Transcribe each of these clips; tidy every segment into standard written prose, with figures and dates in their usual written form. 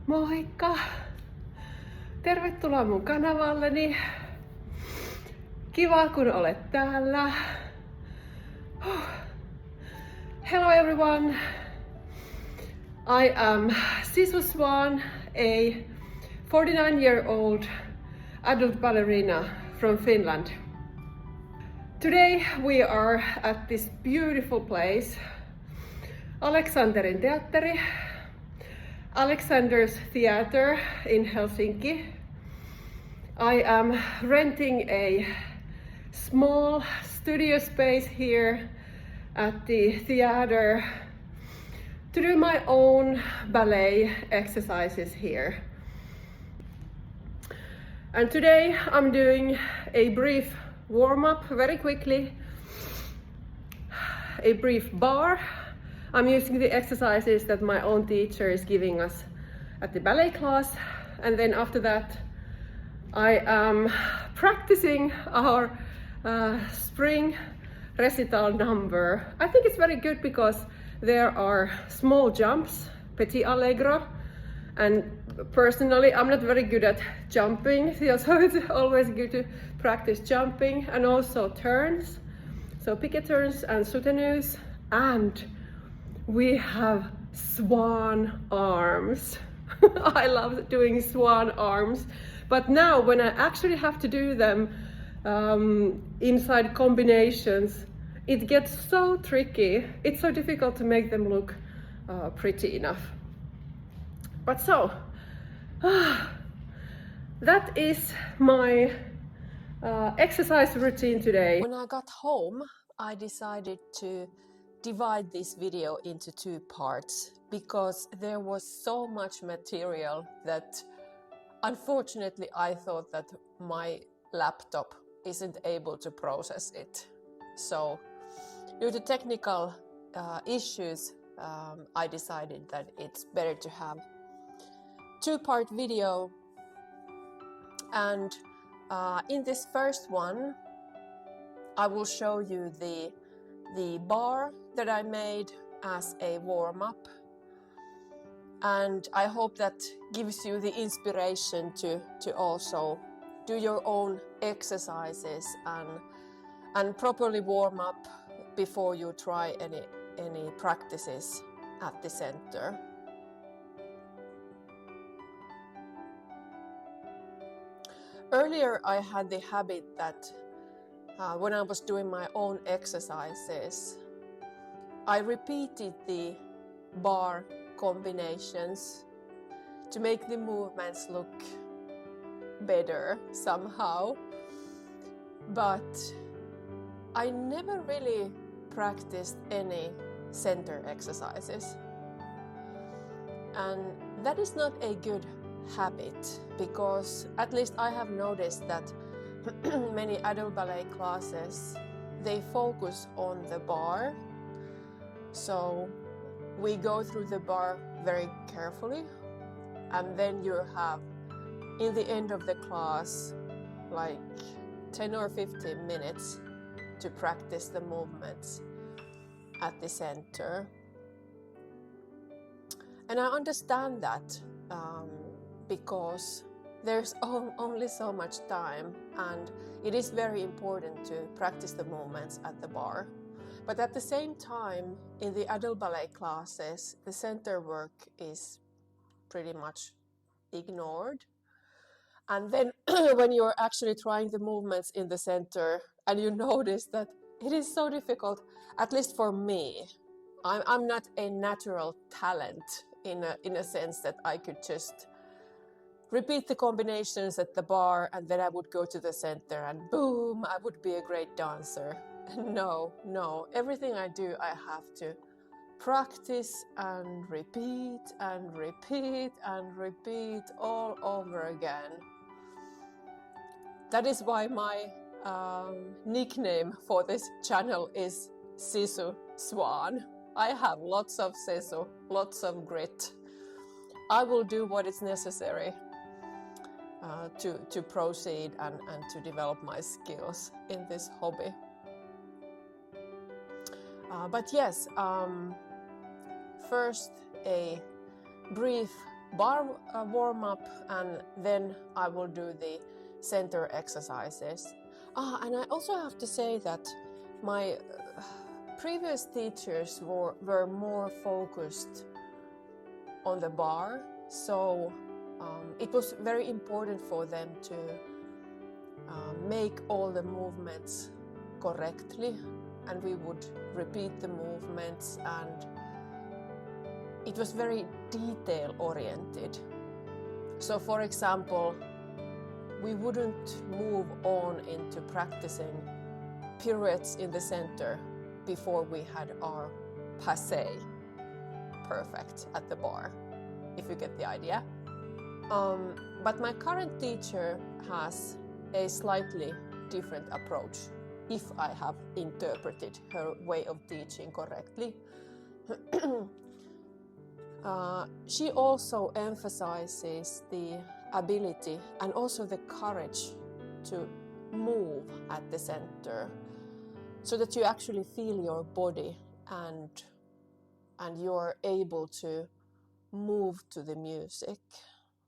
Moikka! Tervetuloa mun kanavalleni. Kiva kun olet täällä. Hello everyone. I am Sisu Swan, a 49-year-old adult ballerina from Finland. Today we are at this beautiful place, Aleksanterin teatteri, Alexander's Theatre in Helsinki. I am renting a small studio space here at the theater to do my own ballet exercises here. And today I'm doing a brief warm-up very quickly, a brief bar. I'm using the exercises that my own teacher is giving us at the ballet class, and then after that I am practicing our spring recital number. I think it's very good because there are small jumps, petit allegro, and personally I'm not very good at jumping, so it's always good to practice jumping, and also turns, so piquet turns and soutenus, and we have swan arms. I love doing swan arms, but now when I actually have to do them inside combinations, it gets so tricky. It's so difficult to make them look pretty enough. But so, that is my exercise routine today. When I got home, I decided to divide this video into two parts because there was so much material that unfortunately I thought that my laptop isn't able to process it. So due to technical issues, I decided that it's better to have two-part video. And in this first one I will show you the bar that I made as a warm-up, and I hope that gives you the inspiration to also do your own exercises and properly warm up before you try any practices at the center. Earlier I had the habit that when I was doing my own exercises, I repeated the bar combinations to make the movements look better somehow, but I never really practiced any center exercises, and that is not a good habit, because at least I have noticed that many adult ballet classes, they focus on the bar, so we go through the bar very carefully, and then you have in the end of the class like 10 or 15 minutes to practice the movements at the center. And I understand that because there's only so much time, and it is very important to practice the movements at the bar. But at the same time, in the adult ballet classes, the center work is pretty much ignored. And then when you're actually trying the movements in the center and you notice that it is so difficult, at least for me, I'm not a natural talent in a sense that I could just repeat the combinations at the bar and then I would go to the center and boom, I would be a great dancer. No, everything I do I have to practice and repeat and repeat and repeat all over again. That is why my nickname for this channel is Sisu Swan. I have lots of sisu, lots of grit. I will do what is necessary to proceed and to develop my skills in this hobby. But yes, first a brief bar warm-up, and then I will do the center exercises. And I also have to say that my previous teachers were more focused on the bar, so it was very important for them to make all the movements correctly, and we would repeat the movements, and it was very detail oriented. So for example, we wouldn't move on into practicing pirouettes in the center before we had our passé perfect at the bar, if you get the idea. But my current teacher has a slightly different approach, if I have interpreted her way of teaching correctly. She also emphasizes the ability and also the courage to move at the center, so that you actually feel your body and you're able to move to the music.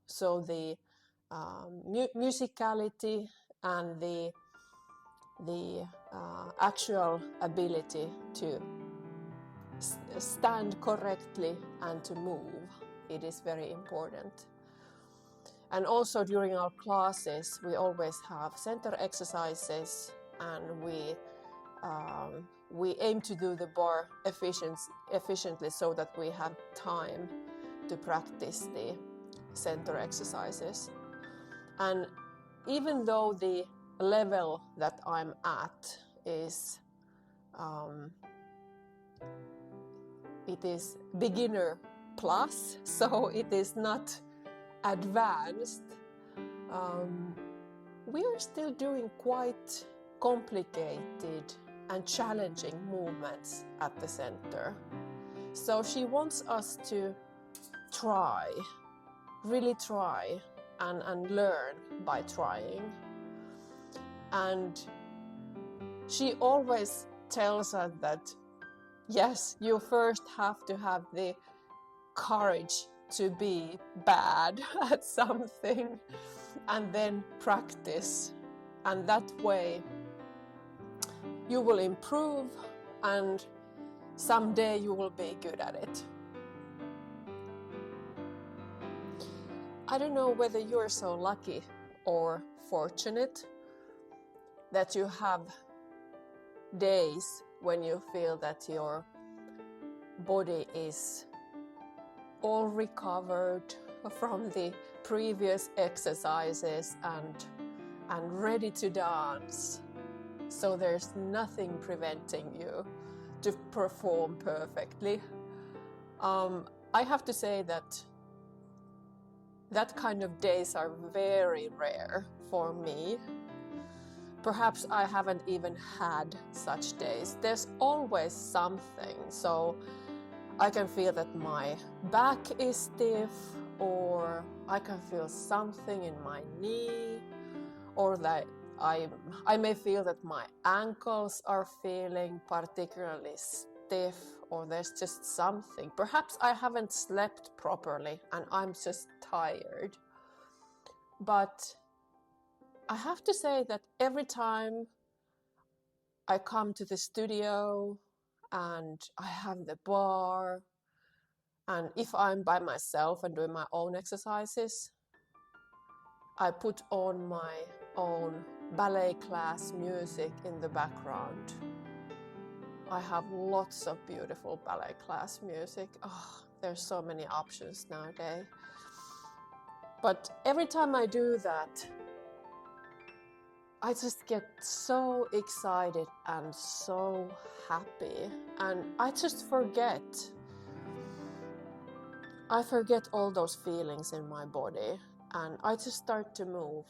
So the musicality and the actual ability to stand correctly and to move, it is very important. And also during our classes we always have center exercises, and we aim to do the bar efficiently so that we have time to practice the center exercises. And even though the level that I'm at is it is beginner plus, so it is not advanced, we are still doing quite complicated and challenging movements at the center. So she wants us to try, really try, and learn by trying. And she always tells us that yes, you first have to have the courage to be bad at something and then practice, and that way you will improve and someday you will be good at it. I don't know whether you're so lucky or fortunate that you have days when you feel that your body is all recovered from the previous exercises and ready to dance. So there's nothing preventing you to perform perfectly. I have to say that kind of days are very rare for me. Perhaps I haven't even had such days. There's always something. So I can feel that my back is stiff, or I can feel something in my knee, or that I may feel that my ankles are feeling particularly stiff, or there's just something. Perhaps I haven't slept properly and I'm just tired. But I have to say that every time I come to the studio and I have the bar, and if I'm by myself and doing my own exercises, I put on my own ballet class music in the background. I have lots of beautiful ballet class music. Oh, there's so many options nowadays. But every time I do that, I just get so excited and so happy, and I just forget. I forget all those feelings in my body, and I just start to move.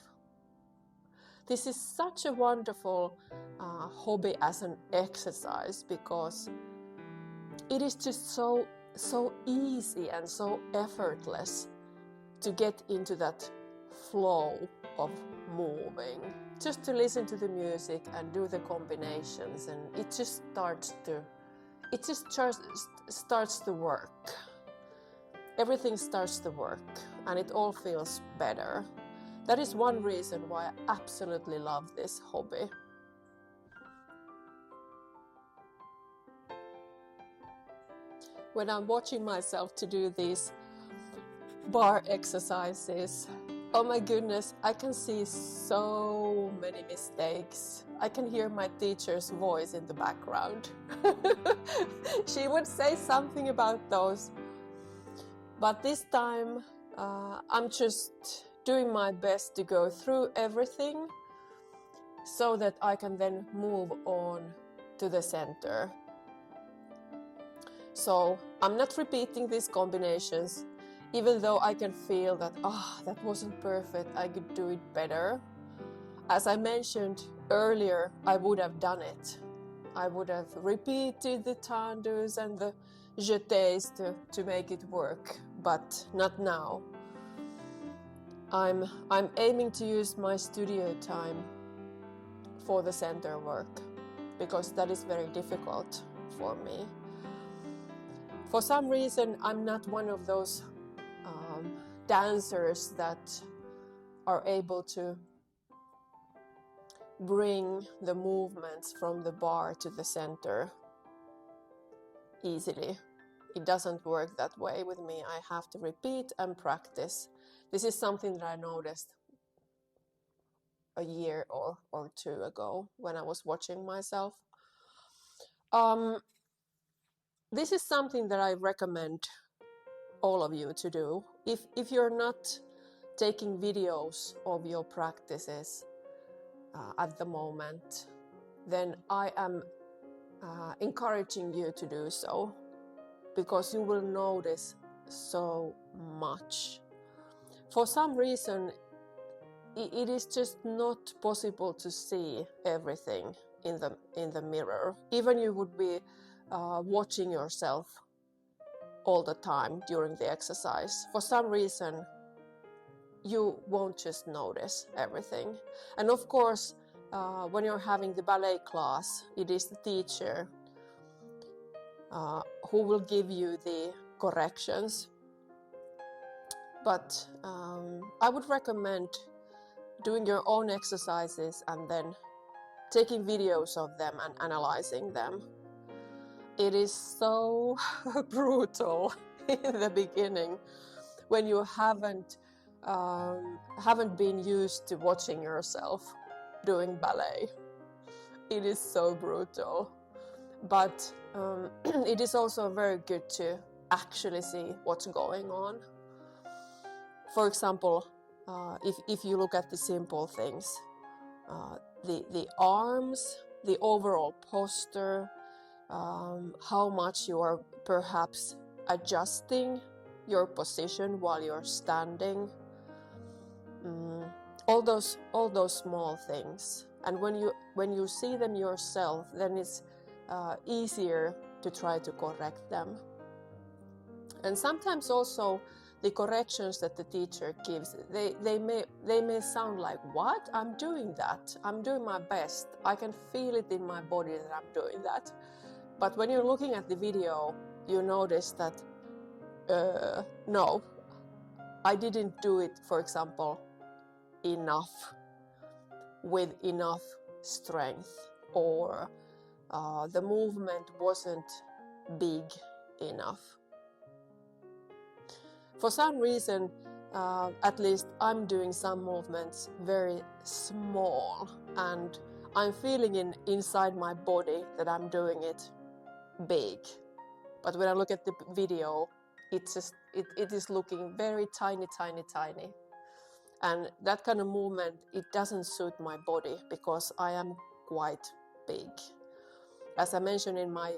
This is such a wonderful hobby as an exercise, because it is just so easy and so effortless to get into that flow of moving. Just to listen to the music and do the combinations, and it just starts to work. everything starts to work and it all feels better. That is one reason why I absolutely love this hobby. When I'm watching myself to do these bar exercises, oh my goodness, I can see so many mistakes. I can hear my teacher's voice in the background. She would say something about those. But this time, I'm just doing my best to go through everything so that I can then move on to the center. So I'm not repeating these combinations, even though I can feel that, that wasn't perfect, I could do it better. As I mentioned earlier, I would have done it. I would have repeated the tendus and the jetés to make it work, but not now. I'm aiming to use my studio time for the center work, because that is very difficult for me. For some reason, I'm not one of those dancers that are able to bring the movements from the bar to the center easily. It doesn't work that way with me. I have to repeat and practice. This is something that I noticed a year or two ago when I was watching myself. This is something that I recommend all of you to do. If you're not taking videos of your practices at the moment, then I am encouraging you to do so, because you will notice so much. For some reason, it is just not possible to see everything in the mirror. Even you would be watching yourself all the time during the exercise. For some reason, you won't just notice everything. And of course, when you're having the ballet class, it is the teacher who will give you the corrections. But I would recommend doing your own exercises and then taking videos of them and analyzing them. It is so brutal in the beginning when you haven't been used to watching yourself doing ballet. It is so brutal, but it is also very good to actually see what's going on. For example, if you look at the simple things, the arms, the overall posture, how much you are perhaps adjusting your position while you're standing, all those small things. And when you see them yourself, then it's easier to try to correct them. And sometimes also the corrections that the teacher gives, they may sound like, what? I'm doing that. I'm doing my best. I can feel it in my body that I'm doing that. But when you're looking at the video, you notice that, no, I didn't do it, for example, enough, with enough strength, or the movement wasn't big enough. For some reason, at least I'm doing some movements very small, and I'm feeling inside my body that I'm doing it big. But when I look at the video, it is looking very tiny. And that kind of movement, it doesn't suit my body because I am quite big. As I mentioned in my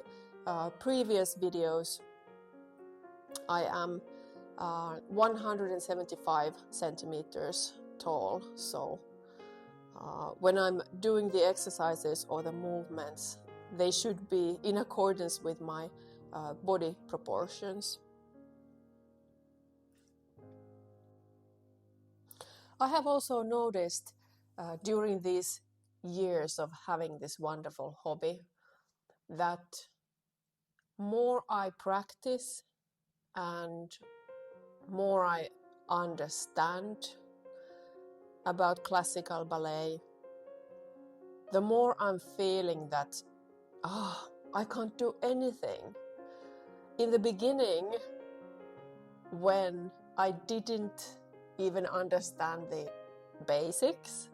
previous videos, I am 175 centimeters tall. So when I'm doing the exercises or the movements, they should be in accordance with my body proportions. I have also noticed during these years of having this wonderful hobby that more I practice and more I understand about classical ballet, the more I'm feeling that, I can't do anything. In the beginning, when I didn't even understand the basics,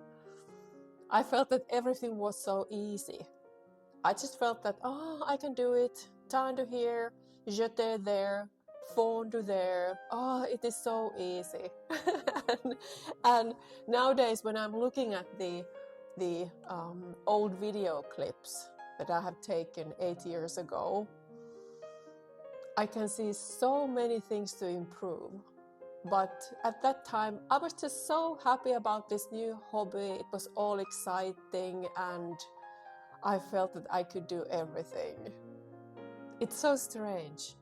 I felt that everything was so easy. I just felt that, I can do it. Tendu here, jeté there, fondu there. It is so easy. and nowadays, when I'm looking at the old video clips that I have taken 8 years ago, I can see so many things to improve. But at that time, I was just so happy about this new hobby. It was all exciting and I felt that I could do everything. It's so strange.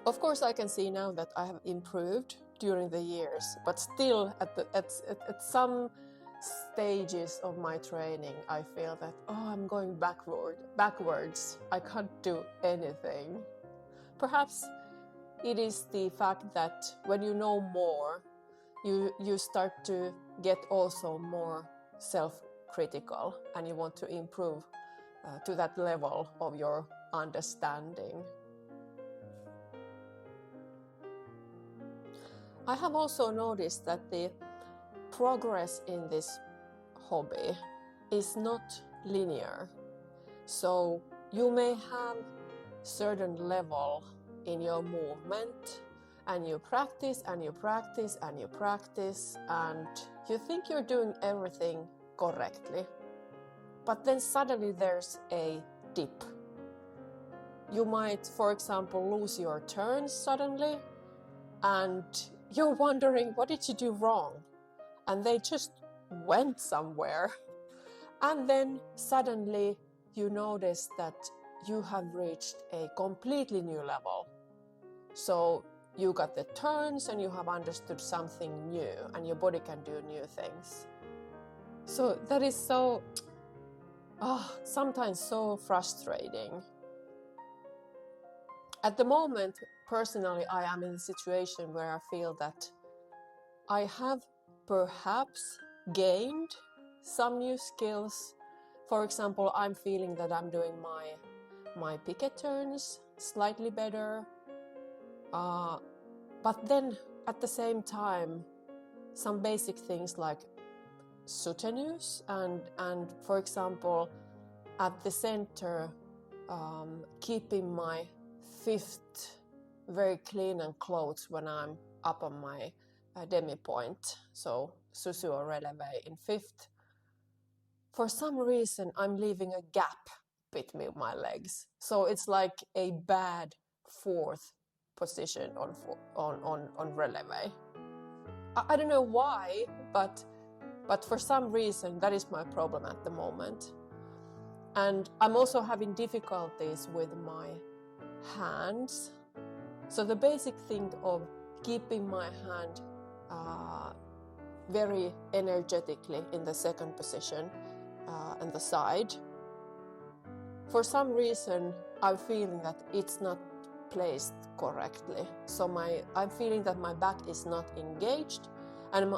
Of course, I can see now that I have improved during the years, but still at some stages of my training, I feel that, I'm going backwards. I can't do anything. Perhaps it is the fact that when you know more, you start to get also more self-critical and you want to improve to that level of your understanding. I have also noticed that the progress in this hobby is not linear. So you may have certain level in your movement and you practice and you practice and you practice and you think you're doing everything correctly. But then suddenly there's a dip. You might, for example, lose your turns suddenly and you're wondering, what did you do wrong? And they just went somewhere. And then suddenly you notice that you have reached a completely new level. So you got the turns and you have understood something new and your body can do new things. So that is so, sometimes so frustrating. At the moment, personally, I am in a situation where I feel that I have perhaps gained some new skills. For example, I'm feeling that I'm doing my piquet turns slightly better. But then at the same time, some basic things like soutenus and for example, at the center, keeping my fifth very clean and close when I'm up on my demi point, so susu or releve in fifth. For some reason, I'm leaving a gap between my legs, so it's like a bad fourth position on releve. I don't know why, but for some reason that is my problem at the moment. And I'm also having difficulties with my hands. So the basic thing of keeping my hand very energetically in the second position and the side. For some reason, I'm feeling that it's not placed correctly. So I'm feeling that my back is not engaged and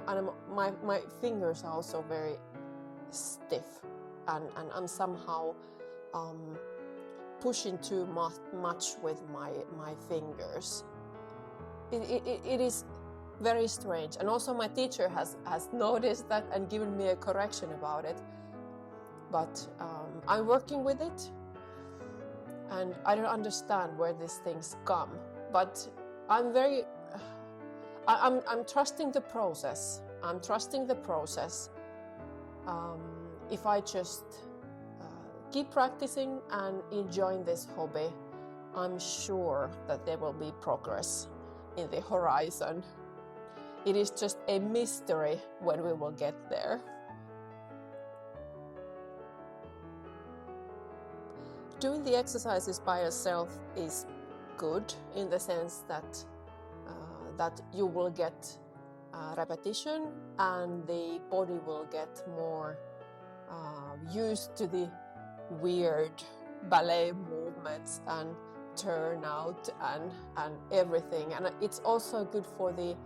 my fingers are also very stiff and I'm somehow pushing too much with my fingers. It is very strange, and also my teacher has noticed that and given me a correction about it, but I'm working with it and I don't understand where these things come, but I'm trusting the process. If I just keep practicing and enjoying this hobby, I'm sure that there will be progress in the horizon. It is just a mystery when we will get there. Doing the exercises by yourself is good in the sense that you will get repetition and the body will get more used to the weird ballet movements and turnout and everything, and it's also good for the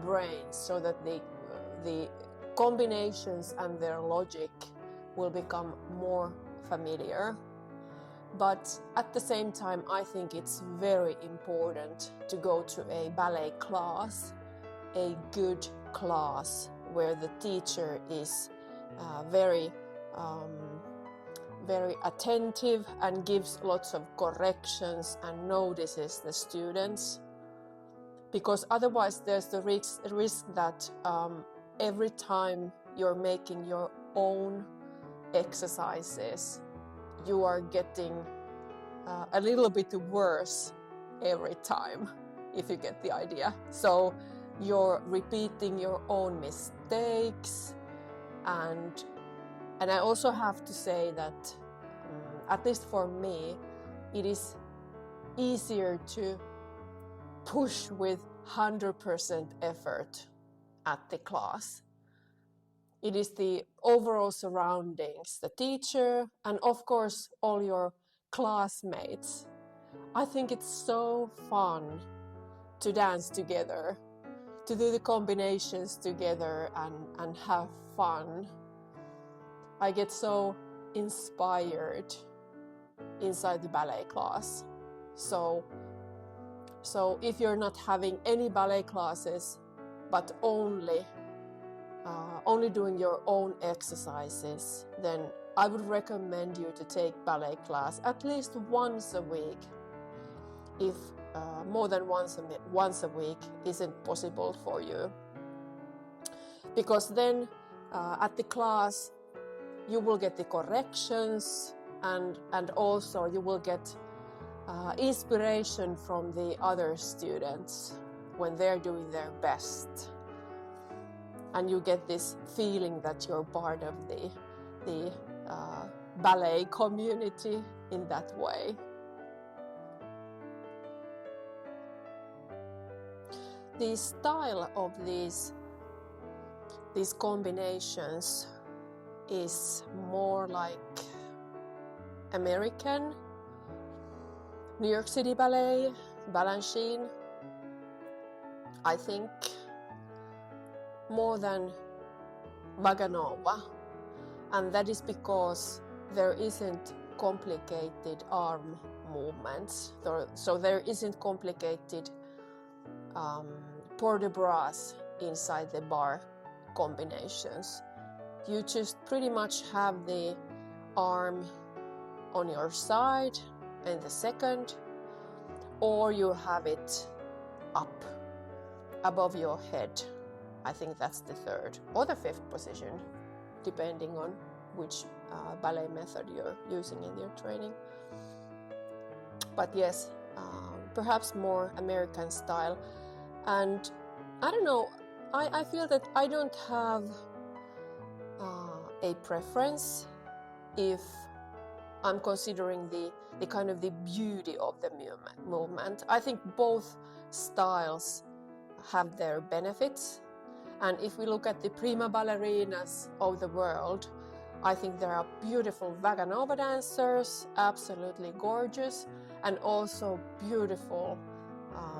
brain, so that the combinations and their logic will become more familiar. But at the same time, I think it's very important to go to a ballet class, a good class where the teacher is very attentive and gives lots of corrections and notices the students, because otherwise there's the risk that every time you're making your own exercises, you are getting a little bit worse every time, if you get the idea. So you're repeating your own mistakes, and I also have to say that at least for me, it is easier to push with 100% effort at the class. It is the overall surroundings, the teacher, and of course all your classmates. I think it's so fun to dance together, to do the combinations together and have fun. I get so inspired inside the ballet class. So if you're not having any ballet classes, but only doing your own exercises, then I would recommend you to take ballet class at least once a week. If more than once a week isn't possible for you, because then at the class you will get the corrections, and also you will get inspiration from the other students when they're doing their best, and you get this feeling that you're part of the ballet community in that way. The style of these combinations is more like American, New York City Ballet, Balanchine, I think, more than Vaganova, and that is because there isn't complicated arm movements, so there isn't complicated port de bras inside the bar combinations. You just pretty much have the arm on your side in the second, or you have it up above your head. I think that's the third or the fifth position, depending on which ballet method you're using in your training. But yes, perhaps more American style. And I don't know, I feel that I don't have a preference if I'm considering the kind of the beauty of the movement. I think both styles have their benefits. And if we look at the prima ballerinas of the world, I think there are beautiful Vaganova dancers, absolutely gorgeous, and also beautiful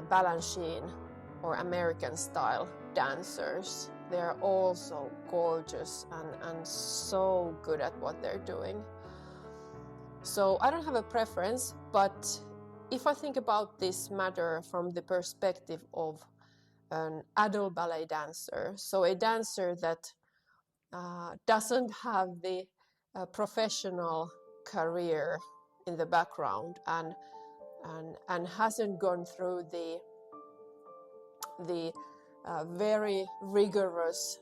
Balanchine or American style dancers. They are also gorgeous and so good at what they're doing. So I don't have a preference, but if I think about this matter from the perspective of an adult ballet dancer, so a dancer that doesn't have the professional career in the background and hasn't gone through the very rigorous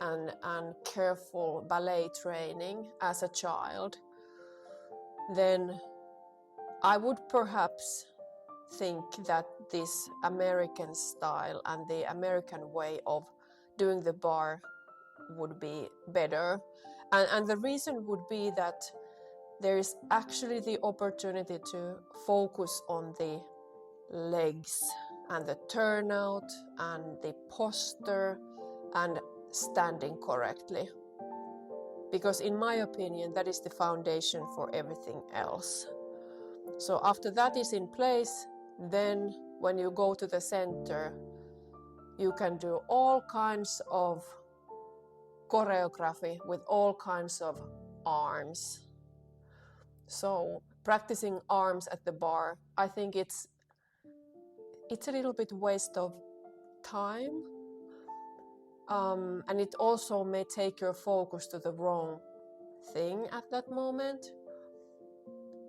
and careful ballet training as a child, then I would perhaps think that this American style and the American way of doing the bar would be better. And the reason would be that there is actually the opportunity to focus on the legs and the turnout and the posture and standing correctly. Because in my opinion, that is the foundation for everything else. So after that is in place, then when you go to the center, you can do all kinds of choreography with all kinds of arms. So practicing arms at the bar, I think it's a little bit waste of time, and it also may take your focus to the wrong thing at that moment.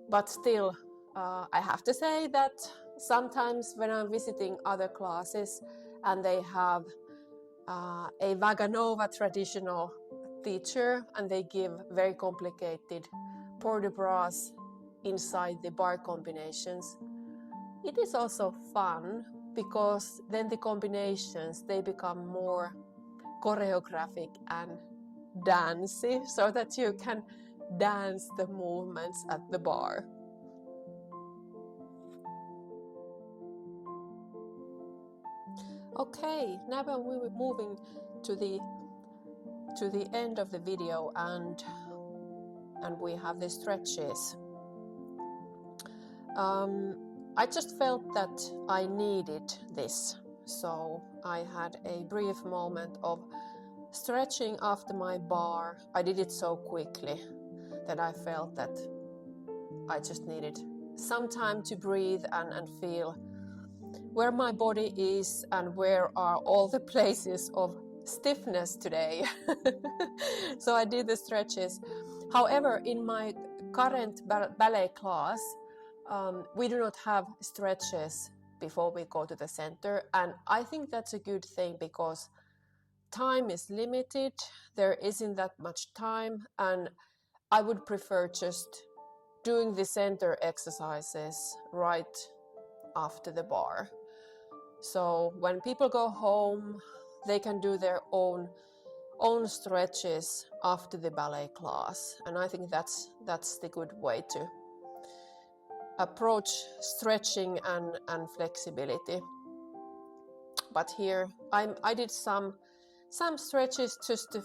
But still, I have to say that sometimes when I'm visiting other classes and they have a Vaganova traditional teacher and they give very complicated port de bras inside the bar combinations, it is also fun because then the combinations, they become more choreographic and dancey, so that you can dance the movements at the bar. Okay, now we're moving to the end of the video, and we have the stretches. I just felt that I needed this, so I had a brief moment of stretching after my bar. I did it so quickly that I felt that I just needed some time to breathe and feel where my body is and where are all the places of stiffness today. So I did the stretches. However, in my current ballet class, we do not have stretches before we go to the center, and I think that's a good thing because time is limited, there isn't that much time, and I would prefer just doing the center exercises right after the bar. So when people go home, they can do their own stretches after the ballet class, and I think that's the good way to approach stretching and flexibility. But here I did some stretches just to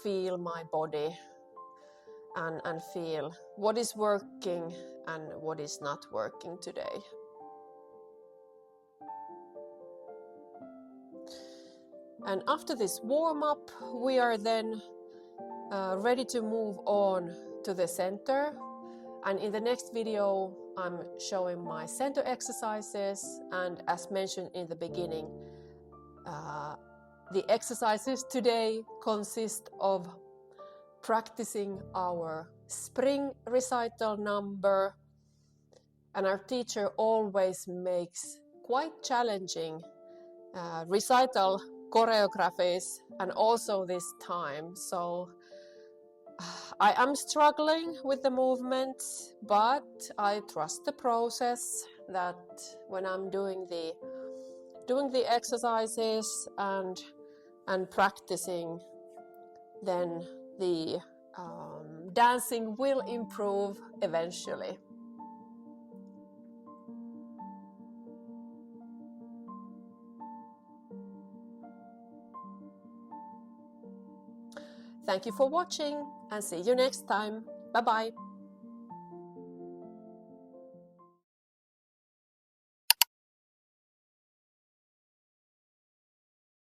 feel my body and feel what is working and what is not working today. And after this warm-up, we are then ready to move on to the center. And in the next video, I'm showing my center exercises. And as mentioned in the beginning, the exercises today consist of practicing our spring recital number. And our teacher always makes quite challenging recital choreographies, and also this time. So I am struggling with the movements, but I trust the process, that when I'm doing the exercises and practicing, then the dancing will improve eventually. Thank you for watching, and see you next time. Bye bye.